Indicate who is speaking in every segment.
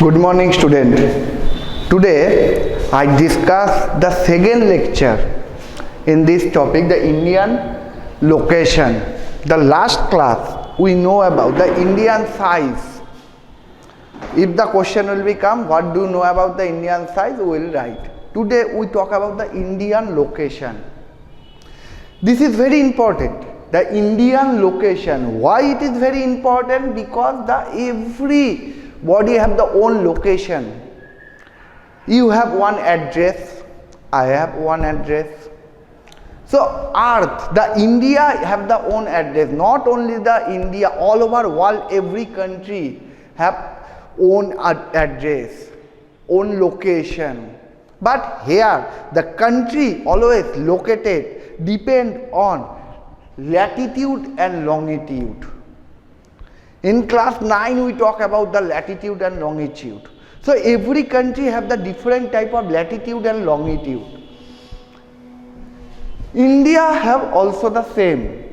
Speaker 1: Good morning, student. Today I discuss the second lecture in this topic, the Indian location. The last class we know about the Indian size. If the question will become what do you know about the Indian size, we will write. Today we talk about the Indian location. This is very important. The Indian location. Why it is very important? Because the every body have the own location. You have one address, I have one address. So earth, the India have the own address. Not only the India, all over world, every country have own address, own location. But here the country always located depend on latitude and longitude. In class 9 we talk about the latitude and longitude. So every country have the different type of latitude and longitude. India have also the same.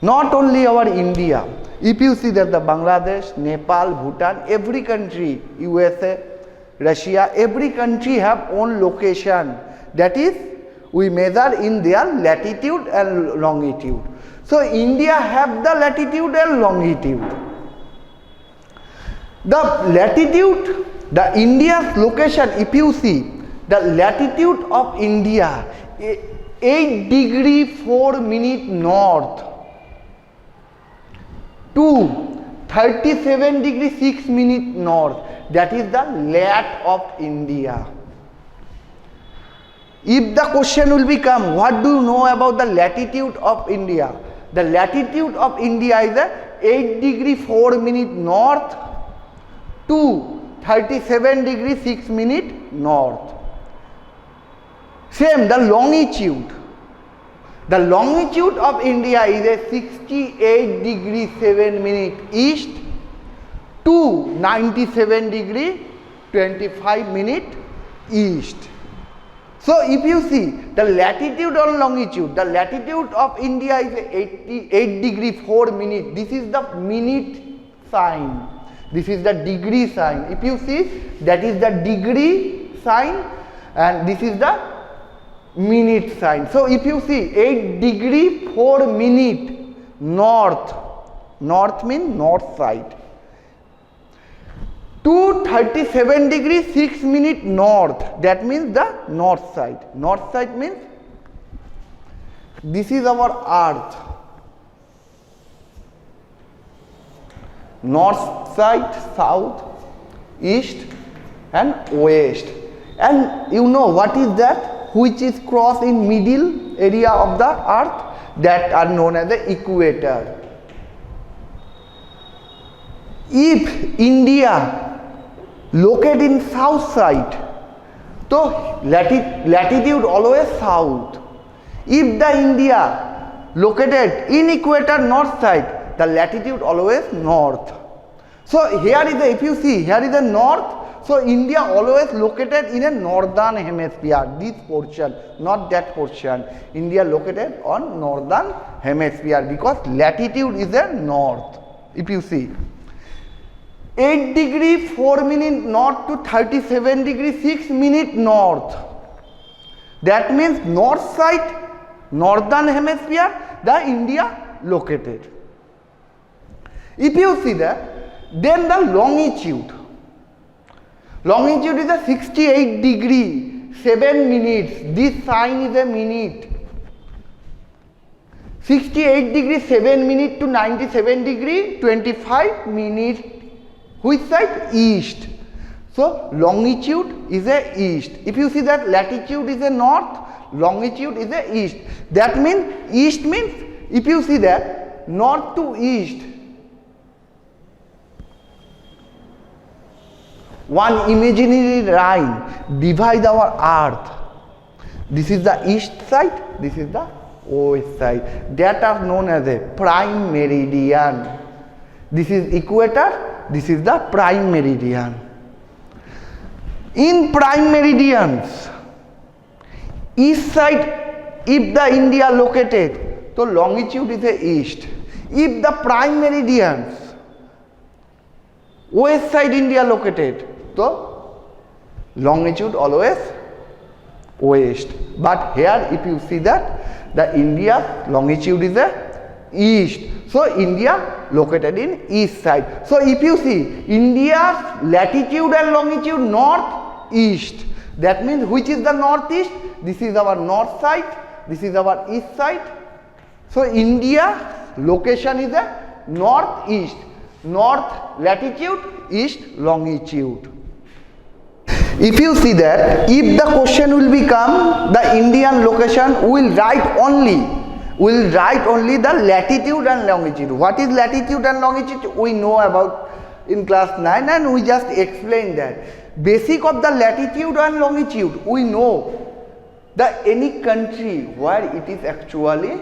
Speaker 1: Not only our India. If you see that the Bangladesh, Nepal, Bhutan, every country, USA, Russia, every country have own location. That is, we measure in their latitude and longitude. So India have the latitude and longitude. The latitude, the India's location, if you see, the latitude of India, 8 degree 4 minute north to 37 degree 6 minute north. That is the lat of India. If the question will become, what do you know about the latitude of India? The latitude of India is 8 degree 4 minute north to 37 degree 6 minute north. Same, the longitude. The longitude of India is 68 degree 7 minute east to 97 degree 25 minute east. So if you see the latitude or longitude, the latitude of India is 88 degree 4 minute. This is the minute sign. This is the degree sign. If you see, that is the degree sign and this is the minute sign. So if you see 8 degree 4 minute north, north means north side, to 37 degree 6 minute north, that means the north side. North side means this is our earth. North side, south, east and west. And you know what is that? Which is cross in middle area of the earth, that are known as the equator. If India located in south side, so latitude always south. If the India located in equator north side, the latitude always north. So here is the, if you see, here is the north. So India always located in a northern hemisphere, this portion, not that portion. India located on northern hemisphere because latitude is a north. If you see 8 degree 4 minute north to 37 degree 6 minute north. That means north side, northern hemisphere, the India located. If you see that, then the longitude. Longitude is a 68 degree 7 minutes. This sign is a minute. 68 degree 7 minute to 97 degree 25 minutes. Which side? East. So longitude is a east. If you see that latitude is a north, longitude is a east. That means east means, if you see that north to east, one imaginary line divide our earth. This is the east side, this is the west side. That are known as a prime meridian. This is equator, this is the prime meridian. In prime meridians, east side, if the India located, so longitude is the east. If the prime meridians, west side India located, So longitude always west. But here if you see that the India longitude is a east. So India located in east side. So if you see India's latitude and longitude north east, that means which is the northeast? This is our north side, this is our east side. So India location is a northeast, north latitude, east longitude. If you see that, if the question will become the Indian location, we will write only the latitude and longitude. What is latitude and longitude? We know about in class 9 and we just explained that. Basic of the latitude and longitude, we know that any country where it is actually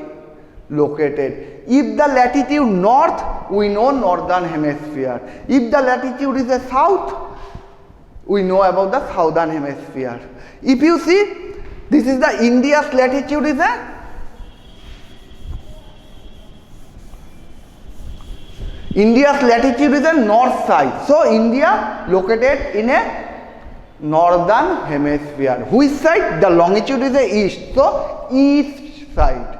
Speaker 1: located. If the latitude north, we know northern hemisphere. If the latitude is the south, we know about the southern hemisphere. If you see, this is the India's latitude is a north side. So India located in a northern hemisphere. Which side? The longitude is the east. So east side.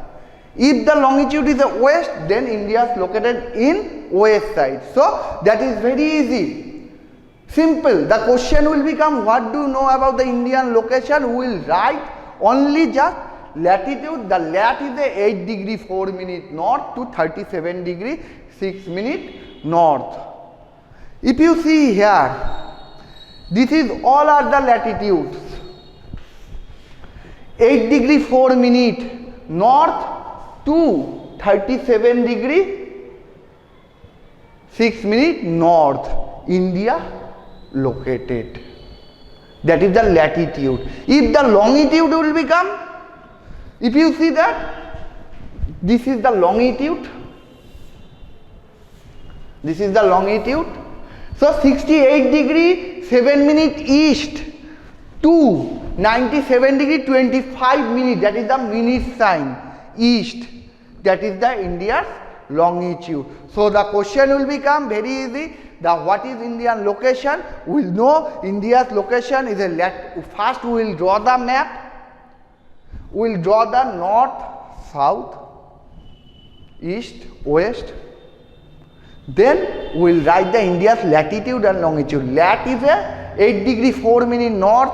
Speaker 1: If the longitude is the west, then India is located in west side. So that is very easy. Simple. The question will become, what do you know about the Indian location? We will write only just latitude. The lat is the 8 degree 4 minute north to 37 degree 6 minute north. If you see here, this is all are the latitudes. 8 degree 4 minute north to 37 degree 6 minute north. India located. That is the latitude. If the longitude will become, if you see that, this is the longitude. This is the longitude. So 68 degree 7 minute east to 97 degree 25 minute, that is the minute sign east. That is the India's longitude. So the question will become very easy. The what is Indian location? We will know India's location is a first we will draw the map. We will draw the north, south, east, west. Then we will write the India's latitude and longitude. Lat is a 8 degree 4 minute north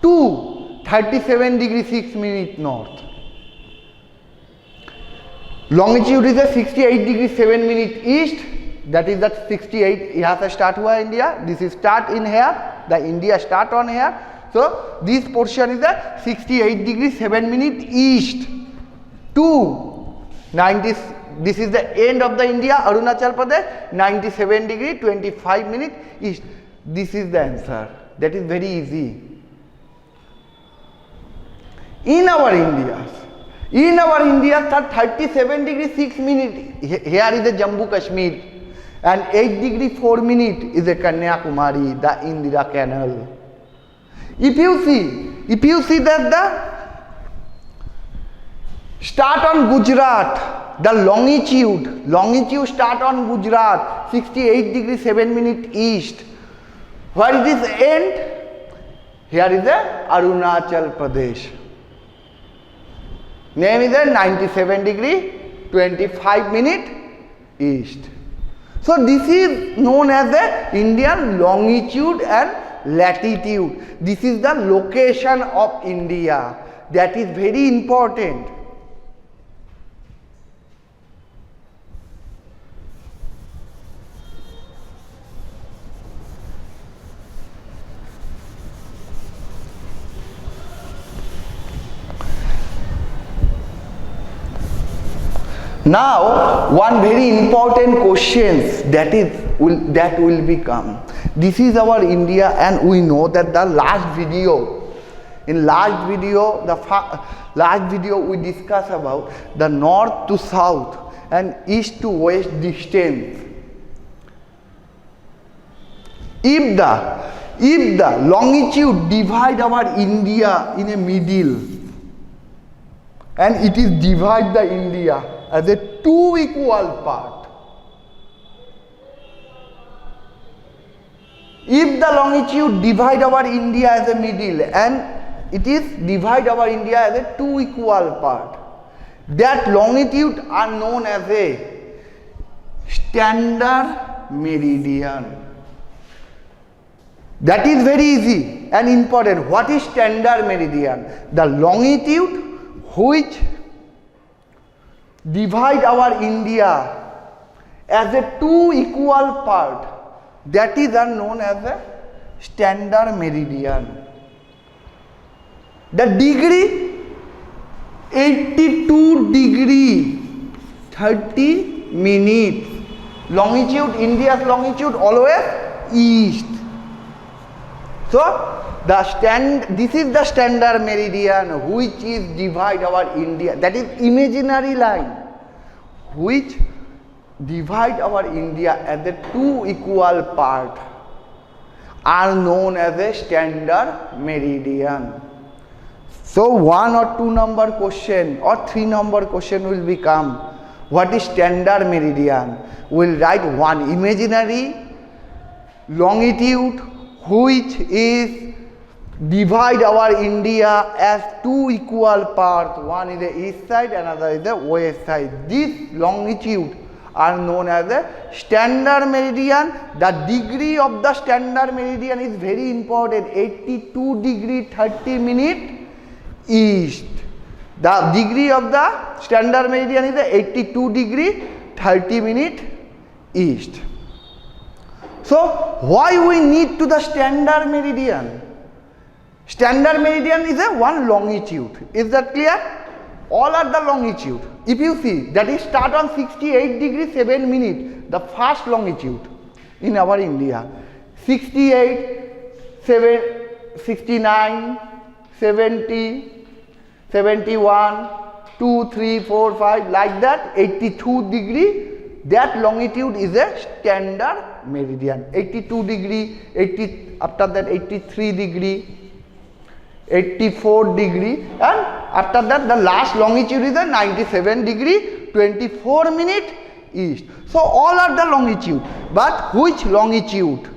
Speaker 1: to 37 degree 6 minute north. Longitude is a 68 degree 7 minute east. That is that 68. यहाँ से start हुआ India. This is start in here. The India start on here. So this portion is the 68 degree 7 minute east to 90. This is the end of the India, Arunachal Pradesh, 97 degree 25 minute east. This is the answer. That is very easy. In our India, 37 degree 6 minute. Here is the Jammu Kashmir, and 8 degree 4 minute is the Kanyakumari, the Indira Canal. If you see that the start on Gujarat, the longitude start on Gujarat, 68 degree 7 minute east. Where it is end? Here is the Arunachal Pradesh. Name is a 97 degree 25 minute east. So this is known as the Indian longitude and latitude. This is the location of India. That is very important. Now, one very important question that will become. This is our India, and we know that the last video we discussed about the north to south and east to west distance. If the longitude divide our India in a middle, and it is divide the India as a two equal part. If the longitude divide our India as a middle and it is divide our India as a two equal part, that longitude are known as a standard meridian. That is very easy and important. What is standard meridian? The longitude which divide our India as a two equal part, that is known as a standard meridian. The degree 82 degree 30 minutes. Longitude, India's longitude always east. So this is the standard meridian which is divide our India. That is imaginary line which divide our India as a two equal part are known as a standard meridian. So 1 or 2 number question or 3 number question will become, what is standard meridian? We will write one imaginary longitude which is divide our India as two equal parts. One is the east side, another is the west side. This longitude are known as a standard meridian. The degree of the standard meridian is very important. 82 degree 30 minute east. The degree of the standard meridian is 82 degree 30 minute east. So why we need to the standard meridian? Standard meridian is a one longitude. Is that clear? All are the longitude. If you see, that is start on 68 degree 7 minutes, the first longitude in our India. 68, 69, 70, 71, 2, 3, 4, 5, like that, 82 degree. That longitude is a standard meridian. 82 degree, 80, after that 83 degree, 84 degree, and after that the last longitude is a 97 degree 24 minute east. So all are the longitude, but which longitude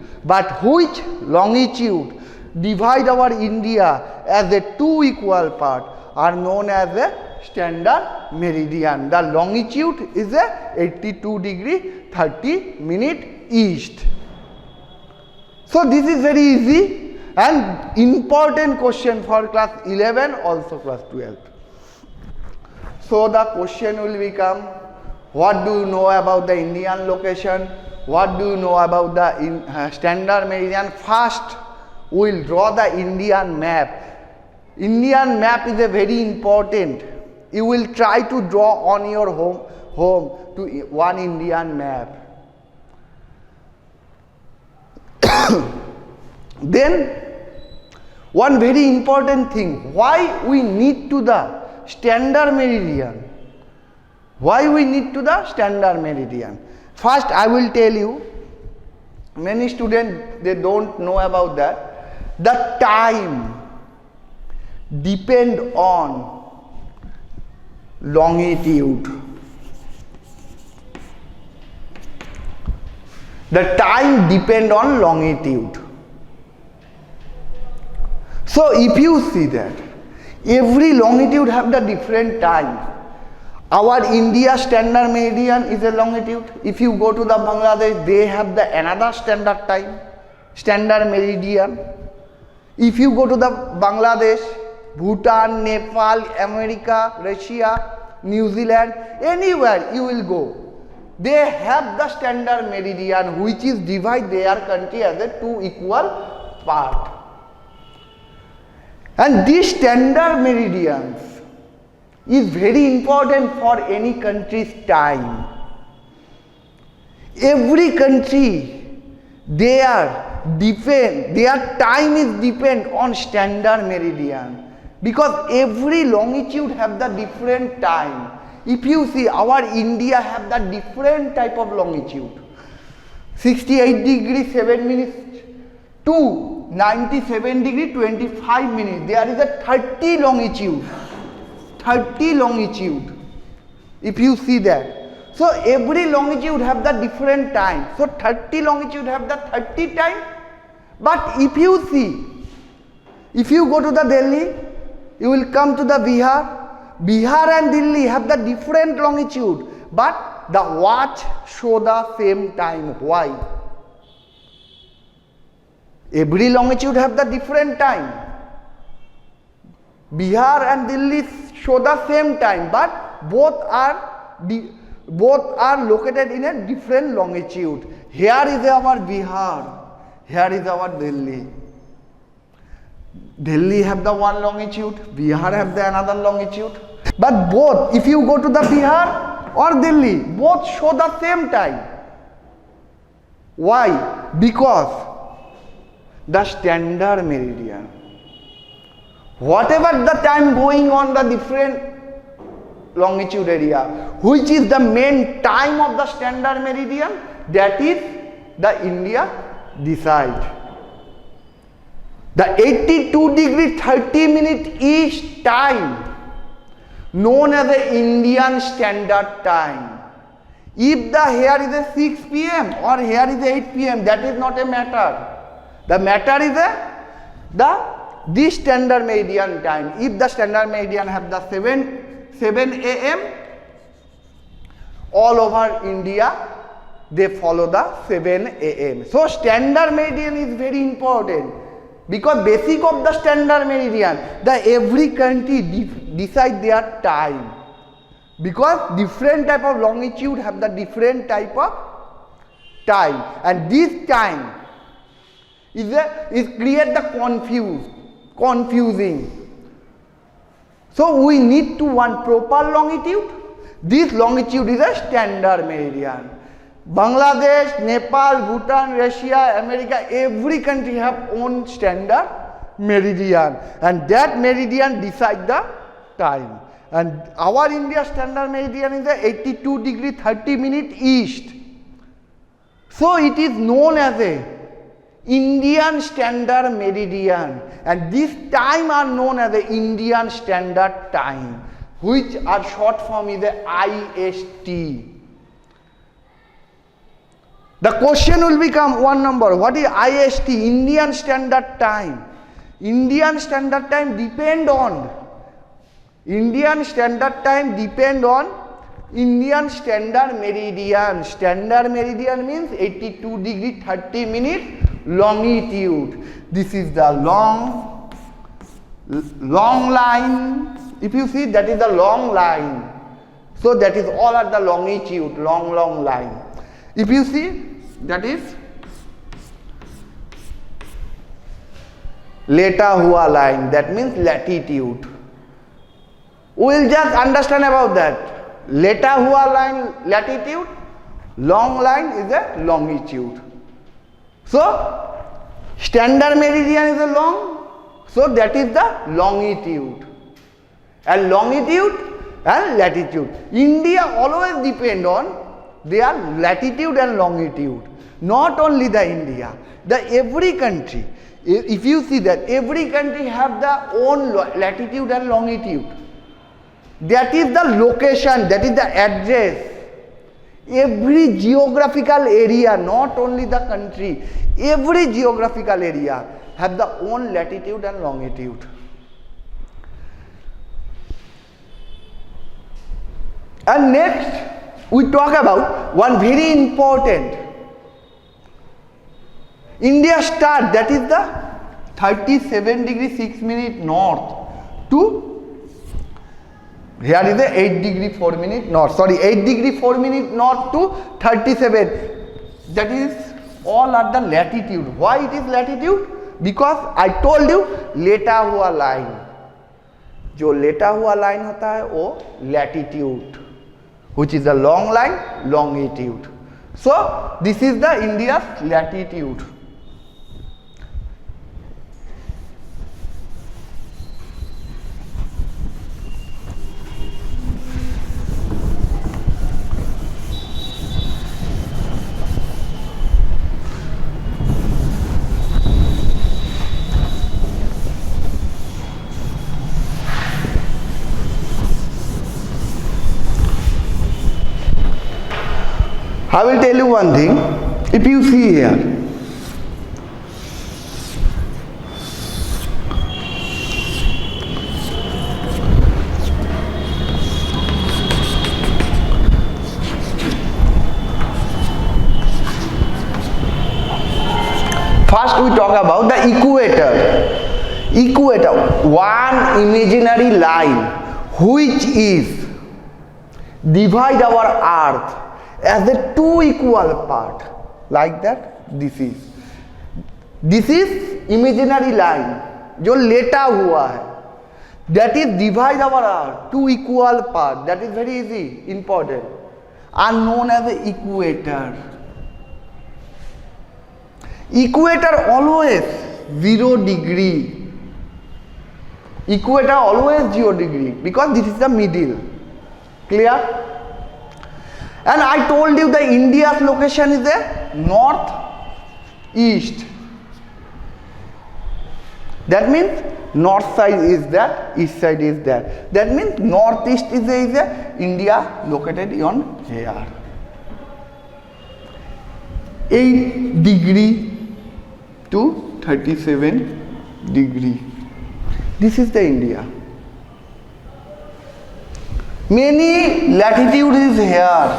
Speaker 1: divide our India as a two equal part are known as a standard meridian. The longitude is a 82 degree 30 minute east. So this is very easy and important question for class 11, also class 12. So the question will become, what do you know about the Indian location? What do you know about the standard meridian? First, we will draw the Indian map. Indian map is a very important. You will try to draw on your home to one Indian map. Then one very important thing, why we need to the standard meridian? Why we need to the standard meridian? First I will tell you, many students they don't know about that. The time depend on longitude. The time depend on longitude. So if you see that every longitude have the different time. Our India standard meridian is a longitude. If you go to the Bangladesh, they have the another standard time, standard meridian. If you go to the Bangladesh, Bhutan, Nepal, America, Russia, New Zealand, anywhere you will go, they have the standard meridian which is divide their country as a two equal part. And these standard meridians is very important for any country's time. Every country, their time is depend on standard meridian, because every longitude have the different time. If you see, our India have the different type of longitude. 68 degree 7 minutes to 97 degree 25 minutes. There is a 30 longitude. 30 longitude. If you see that. So every longitude have the different time. So 30 longitude have the 30 time But if you see, if you go to the Delhi, you will come to the Bihar. Bihar and Delhi have the different longitude, but the watch show the same time. Why? Every longitude have the different time. Bihar and Delhi show the same time, but both are located in a different longitude. Here is our Bihar. Here is our Delhi. Delhi have the one longitude, Bihar have the another longitude. But both, if you go to the Bihar or Delhi, both show the same time. Why? Because the standard meridian. Whatever the time going on the different longitude area, which is the main time of the standard meridian, that is the India decide. The 82 degree 30 minute east time, known as the Indian Standard Time. If the here is a 6 p.m. or here is a 8 p.m., that is not a matter. The matter is this standard meridian time. If the standard meridian have the 7 a.m., all over India they follow the 7 a.m. So standard meridian is very important, because basic of the standard meridian, every country decide their time, because different type of longitude have the different type of time, and this time is create the confusing. So we need to one proper longitude. This longitude is a standard meridian. Bangladesh, Nepal, Bhutan, Russia, America, every country have own standard meridian, and that meridian decide the time. And our India standard meridian is the 82 degree 30 minute east. So it is known as a Indian Standard Meridian, and this time are known as the Indian Standard Time, which are short form is the IST. The question will become one number. What is IST? Indian Standard Time. Indian Standard Time depend on Indian Standard Meridian. Standard Meridian means 82 degree 30 minute longitude. This is the long line. If you see, that is the long line. So that is all at the longitude, long line. If you see, that is Leta Hua line, that means latitude. We will just understand about that. Leta Hua line, latitude, long line is a longitude. So standard meridian is a long, so that is the longitude. And longitude and latitude. India always depend on their latitude and longitude. Not only the India, every country. If you see that every country have their own latitude and longitude. That is the location, that is the address. Every geographical area, not only the country, every geographical area have the own latitude and longitude. And next we talk about one very important India star, that is the 37 degree 6 minute north to here is the 8 degree 4 minute north, 8 degree 4 minute north to 37. That is all at the latitude. Why it is latitude? Because I told you लेटा हुआ line, जो लेटा हुआ line होता है वो latitude, which is a long line, longitude. So this is the India's latitude. I will tell you one thing. If you see here, about the equator. Equator, one imaginary line which is divide our earth as a two equal part, like that. This is imaginary line जो लेटा हुआ है, that is divide our earth two equal part, that is very easy, important, are known as the equator. Equator always 0 degree. Equator always 0 degree because this is the middle. Clear? And I told you the India's location is the north east. That means north side is that, east side is that. That means northeast is India located on here. 8 degree to 37 degree. This is the India. Many latitude is here.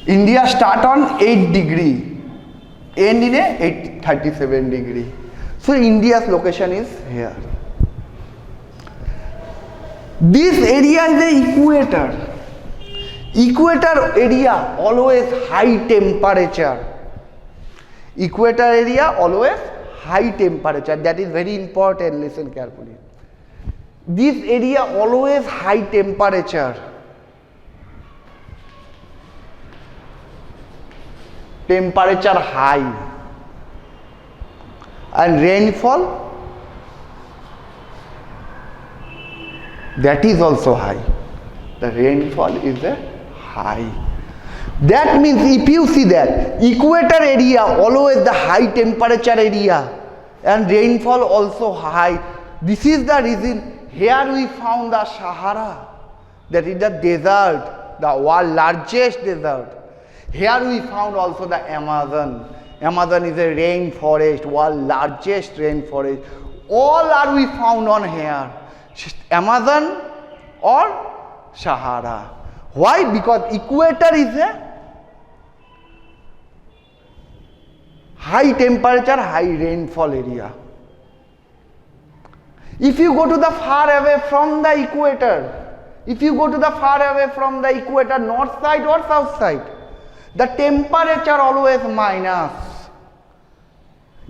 Speaker 1: India start on 8 degree, end in a 37 degree. So India's location is here. This area is the equator. Equator area always high temperature. Equator area always high temperature. That is very important. Listen carefully. This area always high temperature. Temperature high. And rainfall, that is also high. The rainfall is high. That means if you see that equator area always the high temperature area and rainfall also high, this is the reason here we found the Sahara, that is the desert, the world's largest desert. Here we found also the Amazon. Amazon is a rainforest, world's largest rainforest. All are we found on here, Amazon or Sahara. Why? Because equator is a high temperature, high rainfall area. If you go to the far away from the equator, north side or south side, the temperature always minus.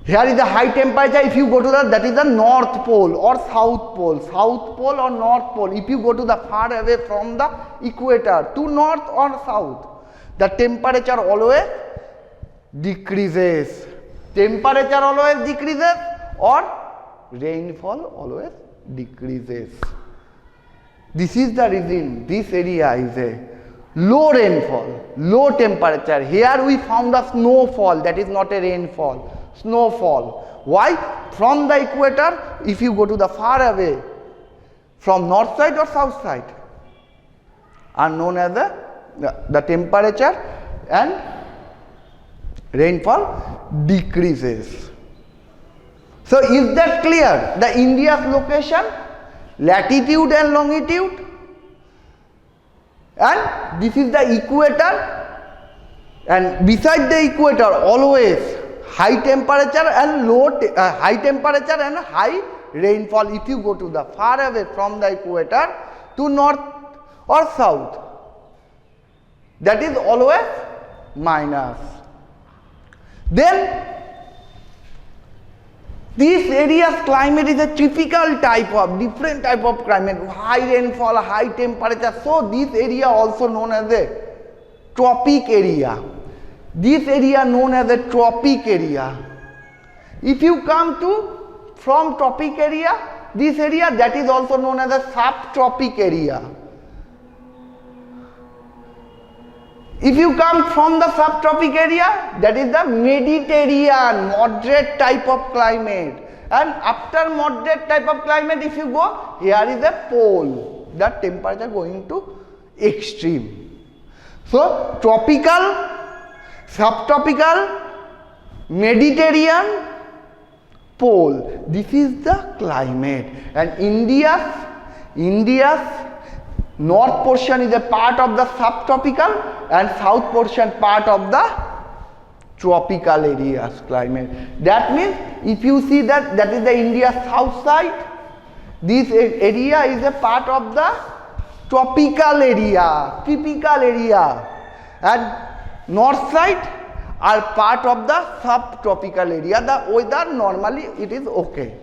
Speaker 1: Here is the high temperature. If you go to that is the north pole or south pole or north pole. If you go to the far away from the equator to north or south, the temperature always decreases. Temperature always decreases or rainfall always decreases. This is the reason this area is a low rainfall, low temperature. Here we found a snowfall, that is not a rainfall, snowfall. Why? From the equator, if you go to the far away, from north side or south side, are known as the temperature and rainfall decreases. So is that clear? The India's location, latitude and longitude, and this is the equator, and beside the equator always high temperature and high rainfall. If you go to the far away from the equator to north or south, that is always minus. Then this area's climate is a typical type of, different type of climate, high rainfall, high temperature. So this area also known as a tropic area. This area known as a tropic area. If you come to from tropic area, this area, that is also known as a subtropic area. If you come from the subtropic area, that is the Mediterranean, moderate type of climate. And after moderate type of climate, if you go, here is a pole, the temperature going to extreme. So tropical, subtropical, Mediterranean, pole. This is the climate. And India's north portion is a part of the subtropical and south portion part of the tropical areas climate. That means if you see that is the India south side, this area is a part of the tropical area, typical area, and north side are part of the subtropical area. The weather normally it is okay,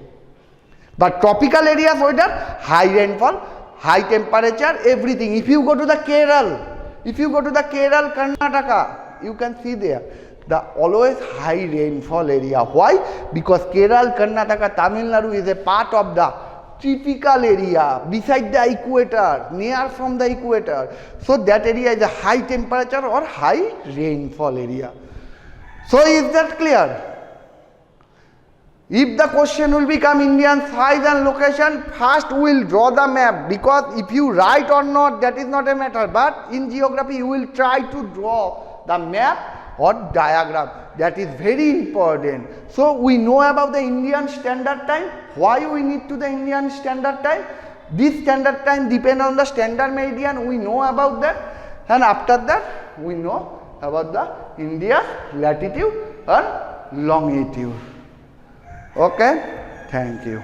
Speaker 1: but tropical areas weather, high rainfall, high temperature, everything. If you go to the Kerala, Karnataka, you can see there the always high rainfall area. Why? Because Kerala, Karnataka, Tamil Nadu is a part of the typical area beside the equator, near from the equator. So that area is a high temperature or high rainfall area. So is that clear? If the question will become Indian size and location, first we will draw the map, because if you write or not, that is not a matter, but in geography you will try to draw the map or diagram. That is very important. So we know about the Indian Standard Time. Why we need to the Indian Standard Time? This Standard Time depend on the Standard Meridian. We know about that, and after that we know about the India's latitude and longitude. Okay, thank you.